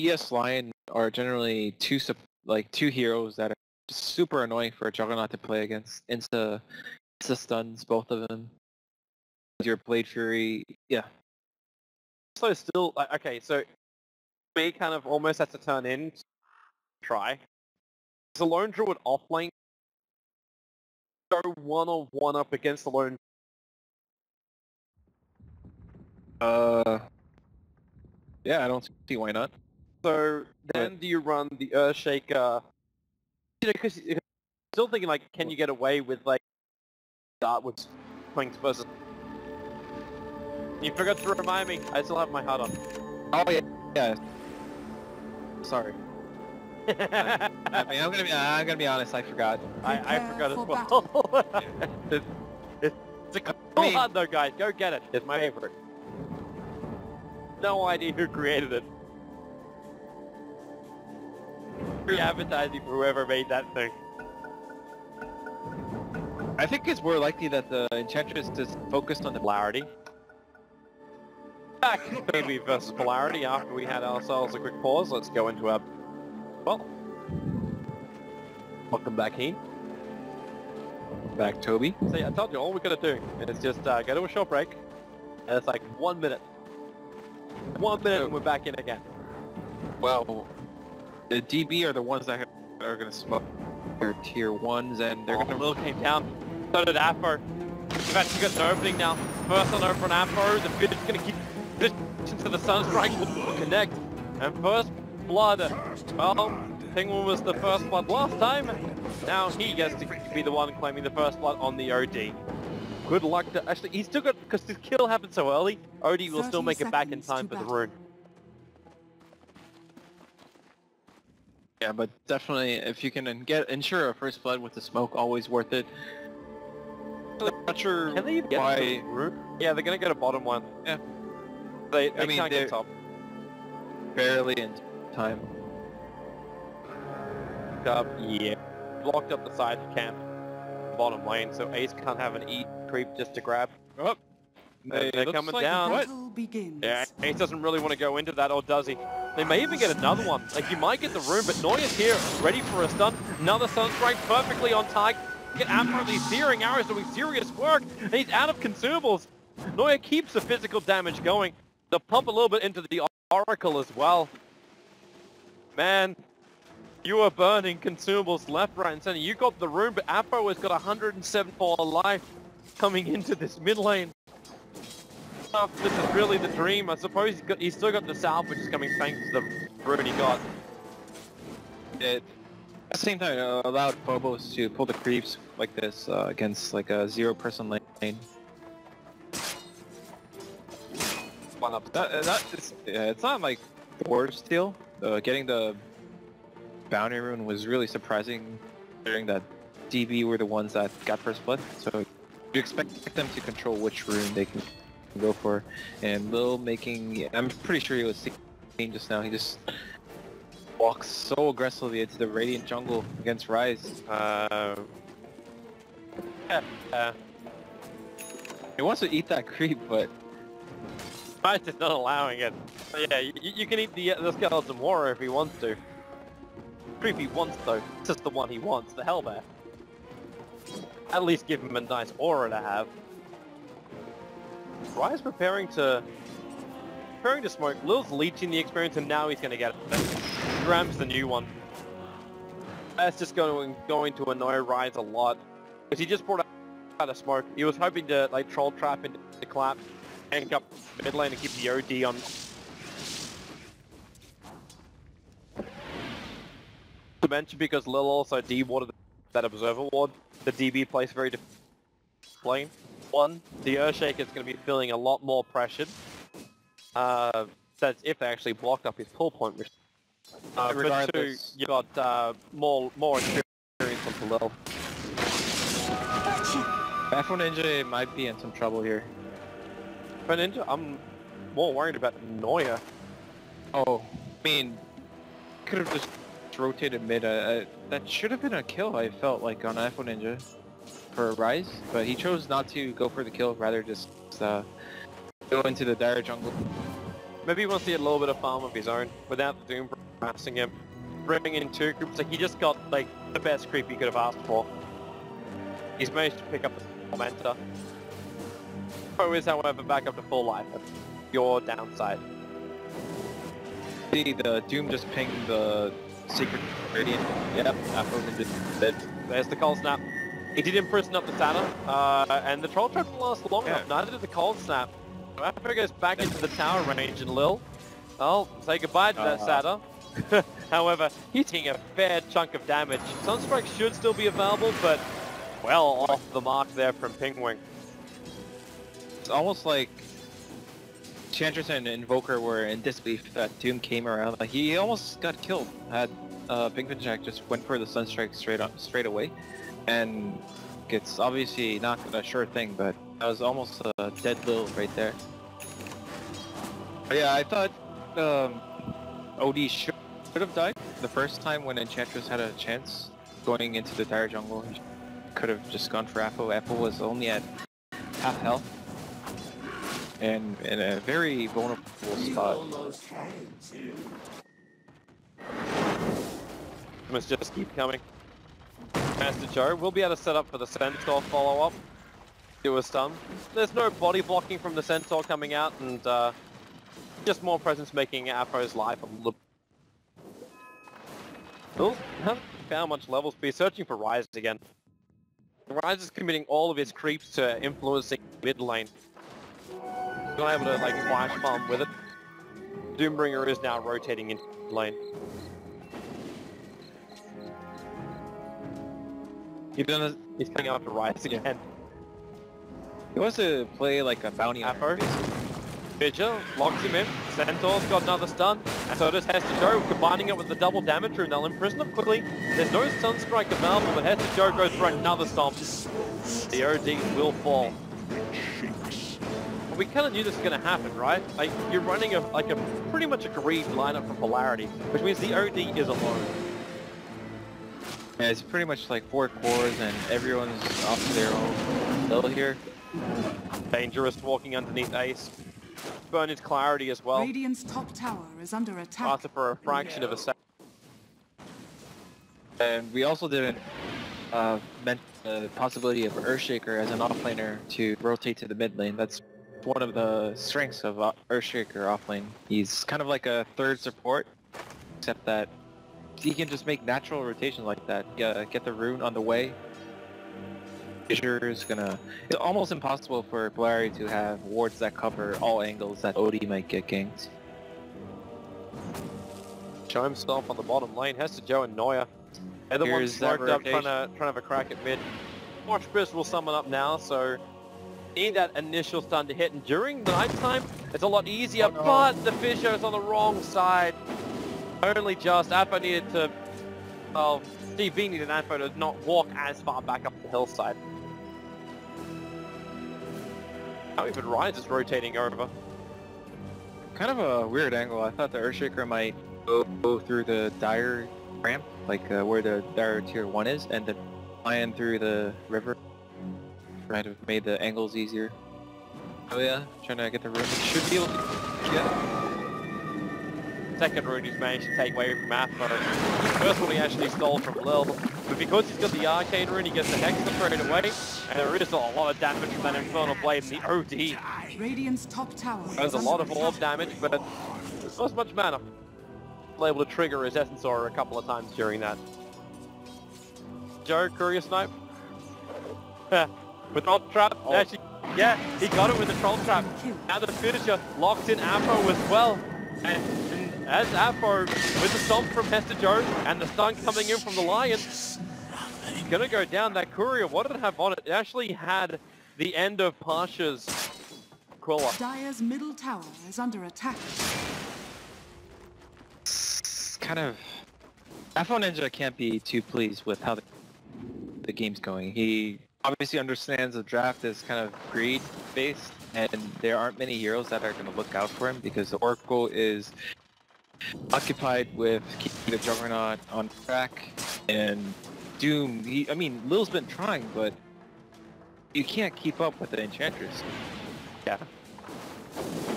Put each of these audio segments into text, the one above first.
ES Lion are generally two heroes that are super annoying for a Juggernaut to play against. Insta stuns, both of them. Your Blade Fury, yeah. So still, okay, so me kind of almost has to turn in, try. Is the Lone Druid offlane go one-on-one up against the Lone? Yeah, I don't see why not. So then do you run the Earthshaker? You know, because still thinking like, can you get away with like start with swings versus? You forgot to remind me. I still have my HUD on. Oh yeah. Sorry. I mean, I'm gonna be honest. I forgot. I forgot as well. It's a cool HUD though, guys. Go get it. It's my favorite. No idea who created it. Free advertising for whoever made that thing. I think it's more likely that the Enchantress is focused on the Polarity. Back maybe versus Polarity after we had ourselves a quick pause. Let's go into our... Well. Welcome back, Heen. Back, Toby. See, I told you, all we gotta do is just go to a short break. And it's like 1 minute. 1 minute and we're back in again. Well, the DB are the ones that are gonna smoke their tier 1s and they're gonna... Lil came down. So did Afro. We've actually got an opening now. First on over on Afro. The bit is gonna keep to the Sunstrike will connect. And first blood. Well, Penguin was the first blood last time. Now he gets to be the one claiming the first blood on the OD. Good luck to... Actually, he's still got... Because this kill happened so early, OD will still make it back in time for the rune. Yeah, but definitely if you can ensure a first blood with the smoke, always worth it. I'm not sure Can they even get why... rune? Yeah, they're gonna go to bottom one. Yeah. They can't get top. Barely in time. Yeah. Blocked up the side of camp. Bottom lane, so Ace can't have an E creep just to grab. Oh, they're coming like down. What? Yeah, Ace doesn't really want to go into that, or does he? They may even get another one. Like, you might get the rune, but Neuer's here, ready for a stun. Another Sunstrike perfectly on target. After these searing arrows doing serious work, and he's out of consumables. Neuer keeps the physical damage going. They'll pump a little bit into the Oracle as well. Man, you are burning consumables left, right, and center. You got the rune, but Afro has got 174 life coming into this mid lane. This is really the dream. I suppose he's still got the salve, which is coming thanks to the rune he got. At the same time, it allowed Phobos to pull the creeps like this against like a 0-person lane. One up. It's not like the worst steal. Getting the bounty rune was really surprising, considering that DB were the ones that got first blood. So you expect them to control which rune they can go for. And Lil making, I'm pretty sure he was 16 just now. He just walks so aggressively into the Radiant jungle against Ryze. He wants to eat that creep, but Ryze is not allowing it. But yeah, you can eat the Skeleton Warrior if he wants to. Creep he wants though. It's just the one he wants, the Hellbear. At least give him a nice aura to have. Ryze preparing to smoke. Lil's leeching the experience and now he's gonna get it. Gram's the new one. That's just going to annoy Ryze a lot. Because he just brought out a smoke. He was hoping to like troll trap into the clap, tank up mid lane and keep the OD on. To mention because Lil also D-warded that Observer ward. The DB plays very lane. One, the Earthshaker is going to be feeling a lot more pressured. That's if they actually blocked up his pull point. But two, you got more experience on Lil. Afro Ninja might be in some trouble here. For Ninja, I'm more worried about Neuer. Oh, I mean, could have just rotated mid. That should have been a kill, I felt like, on Afro Ninja for Ryze, but he chose not to go for the kill, rather just go into the dire jungle. Maybe he wants to get a little bit of farm of his own without the Doom harassing him. Bringing in 2 creeps, like he just got like the best creep he could have asked for. He's managed to pick up the Tormentor. Pro is, however, back up to full life. That's your downside. See, the Doom just pinged the Secret Radiant. Yep, Afro dead. There's the Cold Snap. He did imprison up the Satyr, and the Troll Trap didn't last long enough. Neither did the Cold Snap. So Afro goes back into the tower range, and Lil, well, say goodbye to that Satyr. However, he's taking a fair chunk of damage. Sunstrike should still be available, but well off the mark there from Pingwing. It's almost like Enchantress and Invoker were in disbelief that Doom came around. Like, he almost got killed. Had Pinkfin Jack just went for the Sunstrike straight away, and it's obviously not a sure thing, but that was almost a dead Lil right there. But yeah, I thought OD should have died the first time when Enchantress had a chance going into the dire jungle. He could have just gone for Apple. Apple was only at half health and in a very vulnerable spot. Must just keep coming. Master Joe will be able to set up for the Centaur follow-up. Do a stun. There's no body blocking from the Centaur coming out, and just more presence making Afro's life a little. Well, haven't found much level speed. Searching for Ryze again. Ryze is committing all of his creeps to influencing mid lane. He's not able to like flash farm with it. Doombringer is now rotating in lane. He's coming after Ryze again. He wants to play like a bounty Afro. Vigil locks him in. Centaur's got another stun, and so does Hester Joe, combining it with the double damage rune. They'll imprison him quickly. There's no Sunstrike available, but Hester Joe goes for another stomp. The OD will fall. We kind of knew this was going to happen, right? Like, you're running a pretty much agreed lineup for Polarity, which means the OD is alone. Yeah, it's pretty much like 4 cores and everyone's off to their own level here. Dangerous walking underneath Ace. Burn his Clarity as well. Radiant's top tower is under attack. After for a fraction of a second. And we also didn't mention the possibility of Earthshaker as an offlaner to rotate to the mid lane. That's one of the strengths of Earthshaker offlane. He's kind of like a third support, except that he can just make natural rotations like that. Get the rune on the way. It's almost impossible for Polarity to have wards that cover all angles that OD might get ganks. Show himself on the bottom lane. Hester Joe and Neuer. They're the ones smoked up trying to have a crack at mid. Watchfist will summon up now, so need that initial stun to hit, and during the night time it's a lot easier, but the Fisher's on the wrong side. Only just. Apo needed to, well, Steve V needed Apo to not walk as far back up the hillside. Now even Ryze is rotating over. Kind of a weird angle. I thought the Earthshaker might go through the Dire ramp, like where the Dire tier 1 is, and then flying through the river. Might have made the angles easier. Oh yeah, trying to get the rune. Should be able to get it. Second rune he's managed to take away from Afro. First one he actually stole from Lil, but because he's got the Arcane rune, he gets the Hex straight away, and there is a lot of damage from that Infernal Blade and the OD. Radiant's top tower. There's a lot of orb damage, but not as much mana. Able to trigger his Essence Aura a couple of times during that. Joe, Courier Snipe. With Troll Trap, actually, yeah, he got it with the Troll Trap. Now the finisher locks in Afro as well. And as Afro, with the stomp from Hester Joe and the stun coming in from the Lion, he's gonna go down. That Courier, what did it have on it? It actually had the end of Pasha's Quilla. Dire's middle tower is under attack. Kind of... Afro Ninja can't be too pleased with how the game's going. He obviously understands the draft is kind of greed-based, and there aren't many heroes that are going to look out for him because the Oracle is occupied with keeping the Juggernaut on track, and Doom, I mean, Lil's been trying, but you can't keep up with the Enchantress. Yeah.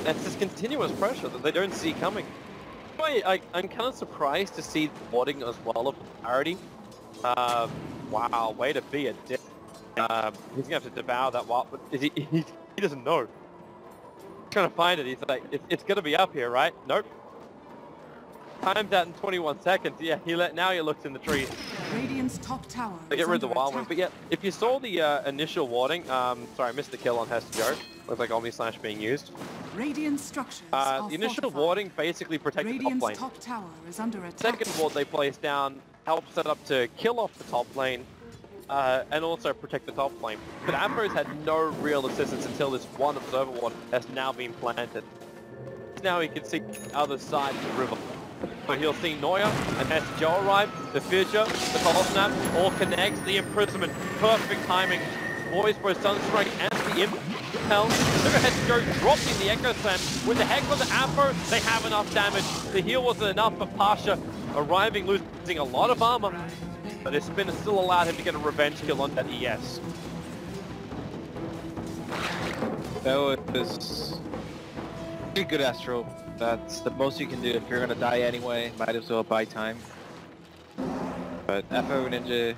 It's this continuous pressure that they don't see coming. I'm kind of surprised to see the warding as well of Polarity. Wow, way to be a dick. He's gonna have to devour that wild, but he doesn't know. He's trying to find it. He's like, it's gonna be up here, right? Nope. Timed that in 21 seconds. Yeah, now he looks in the trees. Radiant's top tower. They get rid of the wild wing. But yeah, if you saw the initial warding, sorry, I missed the kill on Hester Joe. Looks like Omni Slash being used. Radiant structures the initial warding basically protected the top lane. top tower is under attack. Second ward they placed down helped set up to kill off the top lane and also protect the top lane. But Ambrose had no real assistance until this one observer ward has now been planted. Now he can see the other side of the river. So he'll see Neuer and Hester Joe arrive, the Fissure, the Cold Snap, all connects, the imprisonment, perfect timing. Boys for Sunstrike and the Impel. Look at Hester Joe dropping the Echo Slam. With the heck of the Ampo, they have enough damage. The heal wasn't enough for Pasha, arriving, losing a lot of armor. But his spinner still allowed him to get a revenge kill on that ES. That was pretty good Astro. That's the most you can do if you're gonna die anyway. Might as well buy time. But FO Ninja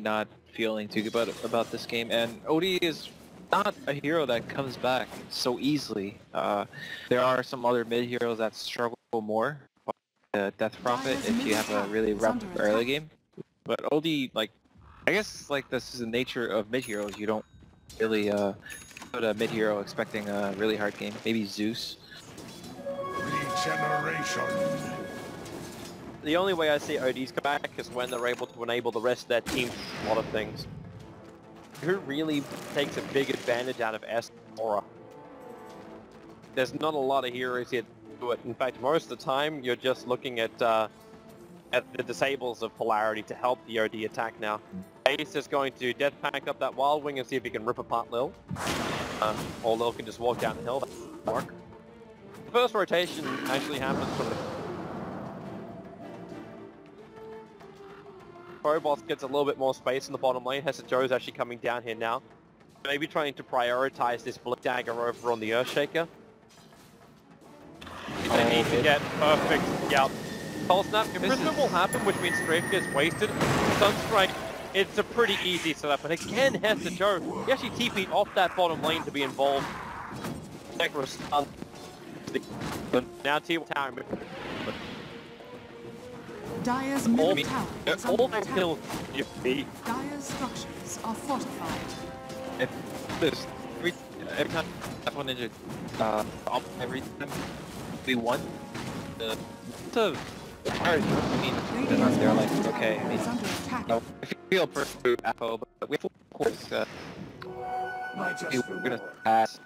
not feeling too good about this game, and OD is not a hero that comes back so easily. There are some other mid heroes that struggle more. Death Prophet if you have a really rough early game. But OD, like, I guess like this is the nature of mid heroes. You don't really put a mid hero expecting a really hard game. Maybe Zeus. Regeneration. The only way I see ODs come back is when they're able to enable the rest of their team to do a lot of things. Who really takes a big advantage out of S Aura? There's not a lot of heroes here to do it. In fact, most of the time you're just looking at the disables of Polarity to help the OD attack now. Ace is going to death pack up that Wild Wing and see if he can rip apart Lil. Or Lil can just walk down the hill. That will work. The first rotation actually happens from the Proboss gets a little bit more space in the bottom lane. Hester Joe's actually coming down here now. Maybe trying to prioritize this Blink Dagger over on the Earthshaker. They need to get perfect. Yeah. Pulse Snap. Imprisonment will happen, which means Strafe gets wasted. Sunstrike, it's a pretty easy setup. And again, Hester Joe, he actually TP'd off that bottom lane to be involved. Necro stun. Now T1 Tower. Dire's middle tower is under attack. Kills you beat. Dire's structures are fortified. If this every time FO Ninja every time we won it's a hard. I mean they're like okay. I mean, I feel for FO, but we have of course we're gonna pass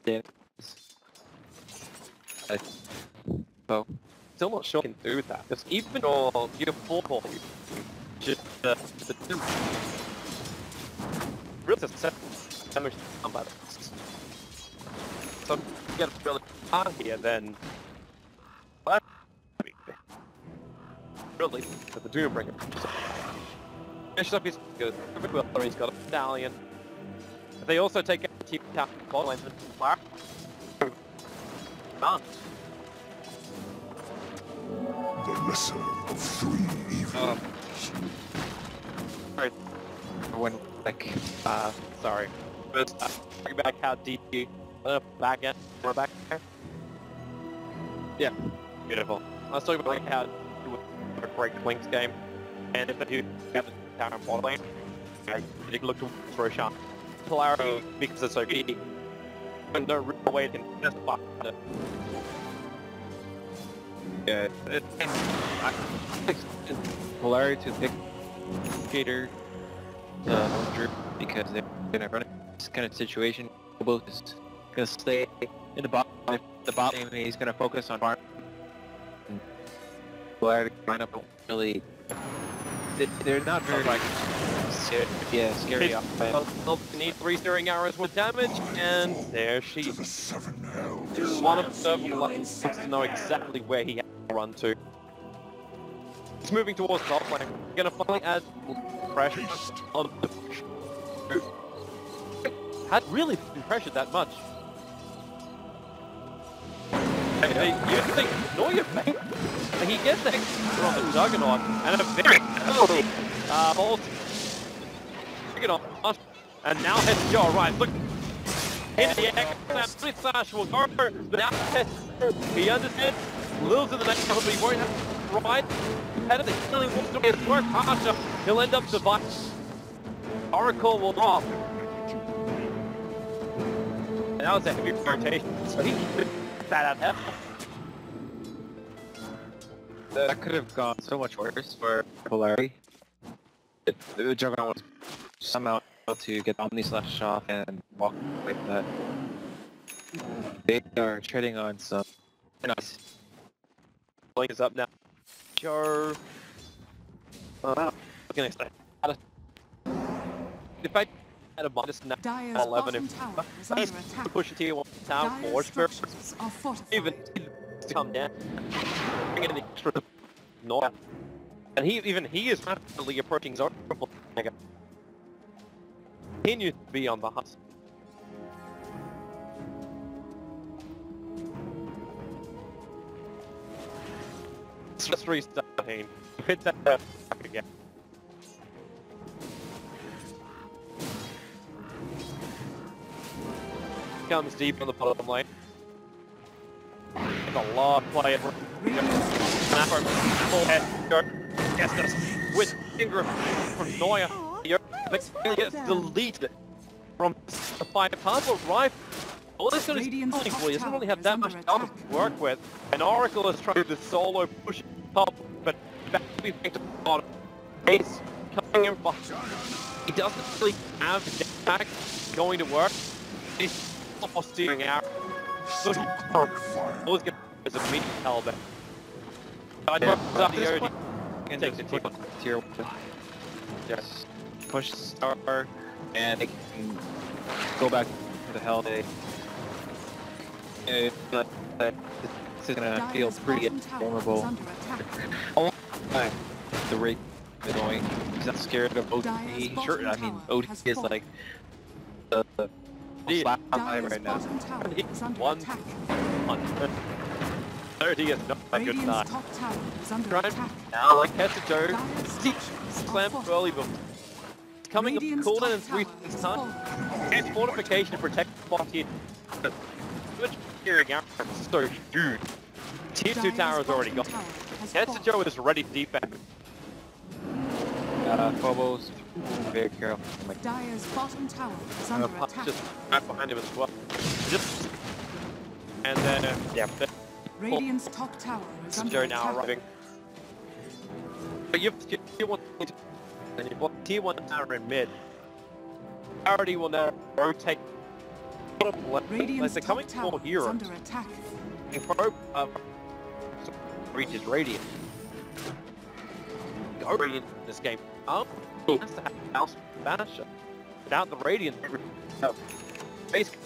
it. So still not sure I can do that. Because even your full ball, just the really set damage combat. So if you get really hard here, then really the Doombringer. Finishes up his good. He's got a medallion. They also take out the team tap ball lane and fire. The lesser of three evils. Sorry. When like sorry. But talking about how deep you back end or back there. Yeah, beautiful. I was talking about like how you would break Link's game, and if they do have the tower and bottom lane, you can look for a shot. Polarity because it's so easy. And no real way to just fuck it. yeah, I Polarity to pick Skater because they're gonna run this kind of situation. Both is gonna stay in the bottom. The bottom lane, he's gonna focus on farm. Polarity lineup don't really. They're not very like scary off. They'll need 3 steering arrows with damage, and there she To the is. seven hells. One of the wants to know exactly where he has to run to. He's moving towards the top lane. Gonna finally add pressure on the push. Had really been pressured that much. You think Neuer, he gets the extra on the Juggernaut, and a very early bolt. Juggernaut, and now heads to your right. Look, in the air, Flash will go, but now he understands. Lils in the next couple, but he won't have right. Head of the killing wants to work harsher. He'll end up surviving. Oracle will drop. And that was a heavy rotation, so he that out hell. That could have gone so much worse for Polarity. The Juggernaut was somehow able to get Omni Slash off and walk away from that. They are treading on some nice. Blink is up now. Joe. Looking at that. If I had a minus now, Dire's 11 bottom if tower is under attack. push a tier 1 tower Dire's forward, structures are fortified. even to come down. Bring in the extra north. And he is rapidly approaching Zoro. He needs to be on the husk. Let's restart him. Hit that back again. Comes deep on the bottom lane. It's a lot of play. Yes, with Ingram from Neuer. He gets deleted from the fire purple rifle. All this is he doesn't really have that much to work with. And Oracle is trying to solo push top, but back to the bottom. Ace coming in behind. He doesn't really have the attack going to work. He's almost steering out. So he always gets a medium helmet. Take the tier 1. Just push star, and they can go back to the hell day. This is gonna feel pretty vulnerable. Oh my! The rate is going. He's not scared of OT. Sure, I mean OT is like the slap high right now. One. He is not a good night. Now, like Ketsuto, slam early, but coming up cooldown in 3 seconds time. And fortification to protect the spot here. Switch hearing out so huge. Tier 2 tower is already gone. Ketsuto is ready to defend. Phobos, very careful. Dire's bottom tower is under attack. Just right behind him as well. Just and then yeah. Radiant's top tower is under Joe attack. now arriving. But you've tier 1 and you've got tier 1 tower in mid. Priority will now rotate. Radiant's they're coming top tower for heroes. is under attack. Reaches Radiant. Go Radiant in this game. He has to have House Banisher. Without the Radiant, basically.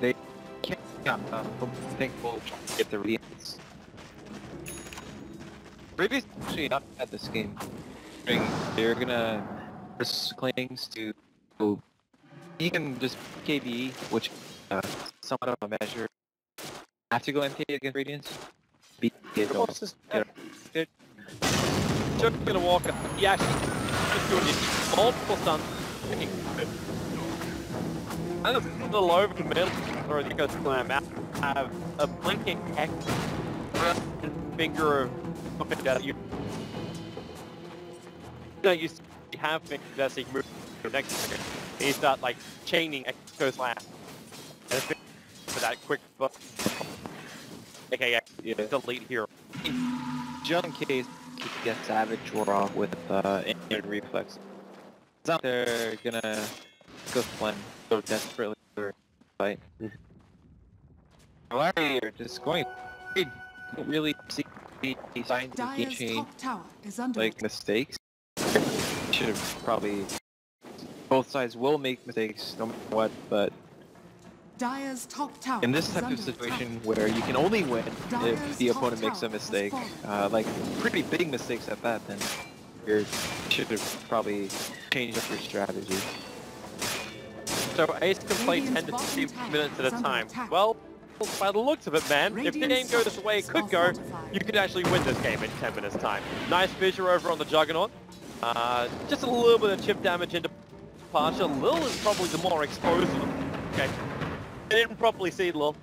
They can't think we'll get the Radiance. Radiant's actually not at this game. They're gonna risk claims to he can just KBE, which somewhat of a measure. Have to go MK against Radiance. Beat it. Joe's gonna walk up. He actually just doing multiple stuns. And it's a little over to middle, or the Echo Slam out. Have a blinking X and finger of looking at you. You have fingers as he moves to the next second. He start like chaining Echo Slam. And it's for that quick book. AKA delete hero. Just in case he gets Savage Draw with Infinite Reflex. It's not they're gonna go plan so desperately for fight. Larry are just going. We don't really see signs of game Dire's change, top tower is under like attack. mistakes. Should have probably. Both sides will make mistakes no matter what, but Dire's top tower in this is type under of situation attack. where you can only win Dire's if the top opponent makes a tower has mistake, fallen. like pretty big mistakes at that, then you should have probably changed up your strategy. So Ace can play 10 to 15 minutes at a time. Well, by the looks of it, man, if the game goes the way it could go, you could actually win this game in 10 minutes time. Nice fissure over on the Juggernaut. Just a little bit of chip damage into Pasha. Lil is probably the more exposed of them. Okay. I didn't properly see Lil.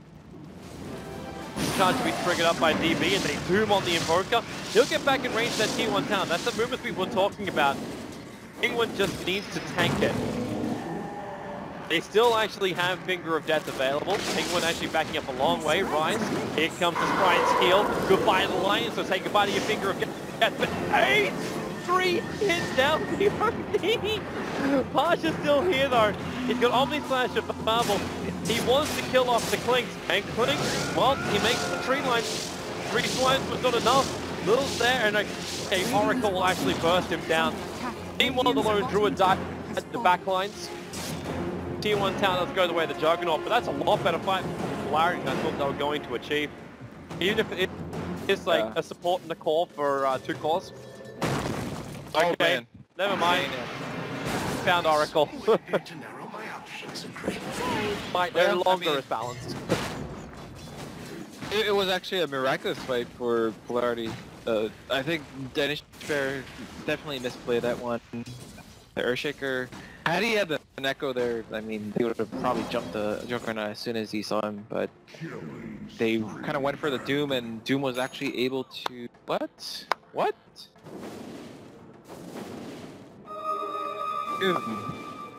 Chance to be triggered up by DB and they Doom on the Invoker. He'll get back in range of that T1 town. That's the movement people were talking about. England just needs to tank it. They still actually have Finger of Death available. Penguin actually backing up a long way. Rise. Here comes the Sprine's heal. Goodbye to the Lion, so say goodbye to your Finger of Death. But 3 hits down the OD. Pasha's still here though. He's got Omni Slash of Marvel. He wants to kill off the Clinks. And Clinks, well, he makes the tree line. 3 swines was not enough. Little's there, and okay, Oracle will actually burst him down. Meanwhile, the Lone Druid died at the back lines. Tier 1 town doesn't go the way of the Juggernaut, but that's a lot better fight for Polarity than I thought they were going to achieve. Even if it is like a support and a core for 2 cores. Okay, man. Never mind. Found Oracle. Fight no longer is balanced. It was actually a miraculous fight for Polarity. I think Danish definitely misplayed that one. The Earthshaker, had he had an Echo there, I mean, he would have probably jumped the Juggernaut as soon as he saw him, but they kind of went for the Doom, and Doom was actually able to... What? What?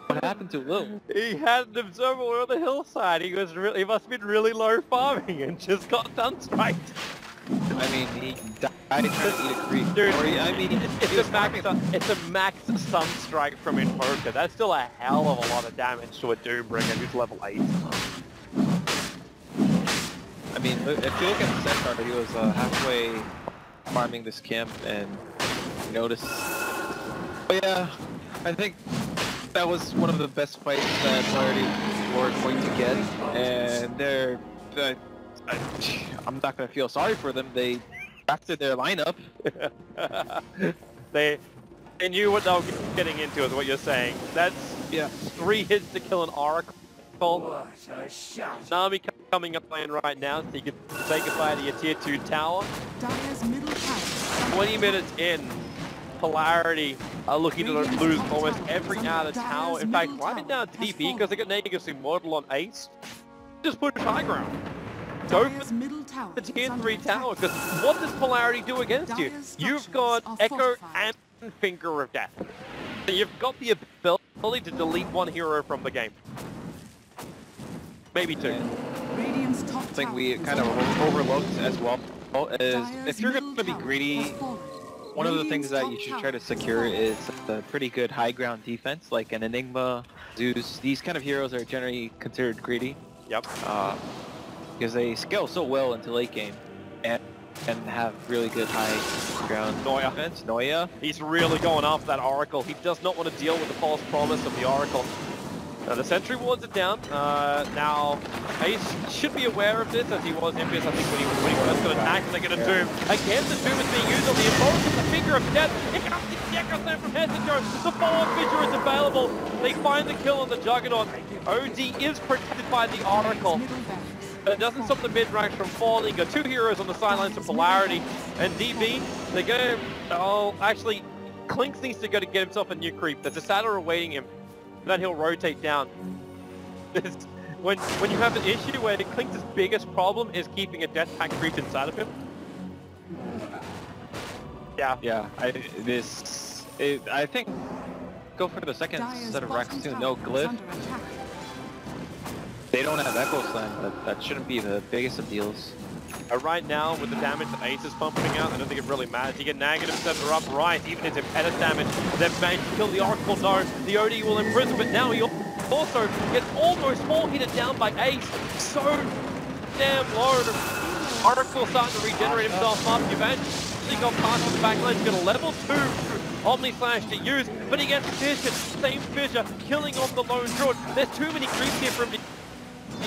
What happened to Lil? He had an observable on the hillside. He must have been really low farming and just got sunstriked. I mean, he died trying to eat a creep. Dude, I mean, it's a max sunstrike from Invoker. That's still a hell of a lot of damage to a Doombringer who's level 8. I mean, if you look at the Centaur, he was halfway farming this camp, and you notice. But yeah, I think that was one of the best fights that Polarity were going to get, and I'm not going to feel sorry for them. They drafted their lineup. They knew what they were getting into, is what you're saying. That's 3 hits to kill an Oracle. Nami coming up lane right now, so you can say goodbye to your tier 2 tower. 20 minutes in, Polarity are looking to lose almost every other tower. In fact, right now DB, because they got negative Immortal on Ace, just push high ground. Go for the tier 3 tower, because what does Polarity do against you? You've got Echo and Finger of Death. So you've got the ability to delete 1 hero from the game. Maybe 2. Something we kind of overlooked as well is if you're going to be greedy, one of the things that you should try to secure is a pretty good high ground defense, like an Enigma, Zeus. These kind of heroes are generally considered greedy. Yep. Because they scale so well into late game and have really good high ground defense. Noya. He's really going after that Oracle. He does not want to deal with the false promise of the Oracle. Now the sentry wards it down. Now Ace should be aware of this, as he was envious, I think, when he first got attacked. They're going to Doom. Again, the Doom is being used on the Invoker, the Finger of Death. Here comes the Echo Slam from Hesijo. The follow-up fissure is available. They find the kill on the Juggernaut. OD is protected by the Oracle. But it doesn't stop the mid-range from falling. Got 2 heroes on the sidelines of Polarity. And DB, they're going to... Oh, actually, Clinks needs to go to get himself a new creep. There's a Saddler awaiting him. Then he'll rotate down. When you have an issue where Clinks' biggest problem is keeping a death pack creep inside of him. Yeah. I think go for the second set of racks too. No glyph. They don't have Echo Slam, but that shouldn't be the biggest of deals. Right now, with the damage that Ace is pumping out, I don't think it really matters. You get negative center up, right, even his impediment damage. They've managed to kill the Oracle, no. The OD will imprison, but now he also gets almost 4-hitted down by Ace. So damn low. Oracle starting to regenerate himself up. You've actually got past the back line. He's got a level 2 Omni Slash to use, but he gets Fissure. Same Fissure, killing off the lone Druid. There's too many creeps here for him to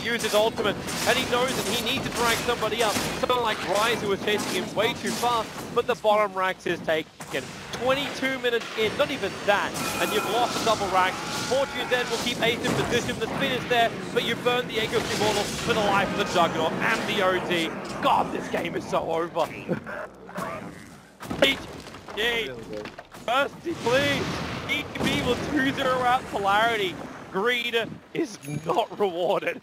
use his ultimate, and he knows that he needs to drag somebody up. Someone like Rise, who was chasing him way too fast, but the bottom racks is taken. 22 minutes in, not even that, and you've lost the double racks. Fortune's End will keep Ace in position. The spin is there, but you burn the Aegis Immortal for the life of the Juggernaut and the OD. God, this game is so over. HG. Thirsty, please. EB will 2-0 out Polarity. Greed is not rewarded.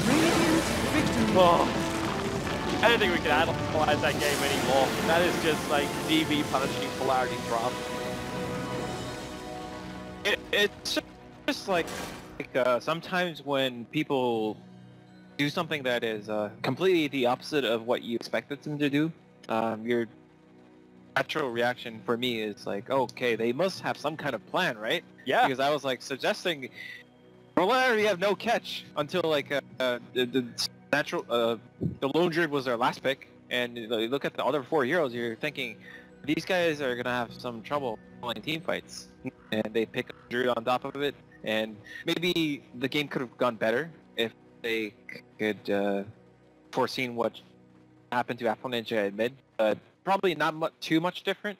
Radiant victory. Oh, I don't think we can analyze that game anymore. That is just like DB punishing Polarity's draft. It's just like sometimes when people do something that is completely the opposite of what you expected them to do, your natural reaction for me is like, okay, they must have some kind of plan, right? Yeah. Because I was like suggesting, Polarity have no catch until like the natural the Lone Druid was their last pick, and you look at the other 4 heroes, you're thinking these guys are gonna have some trouble playing team fights, and they pick a Druid on top of it, and maybe the game could have gone better if they could foreseen what happened to Apple Ninja at mid, but probably not too much different.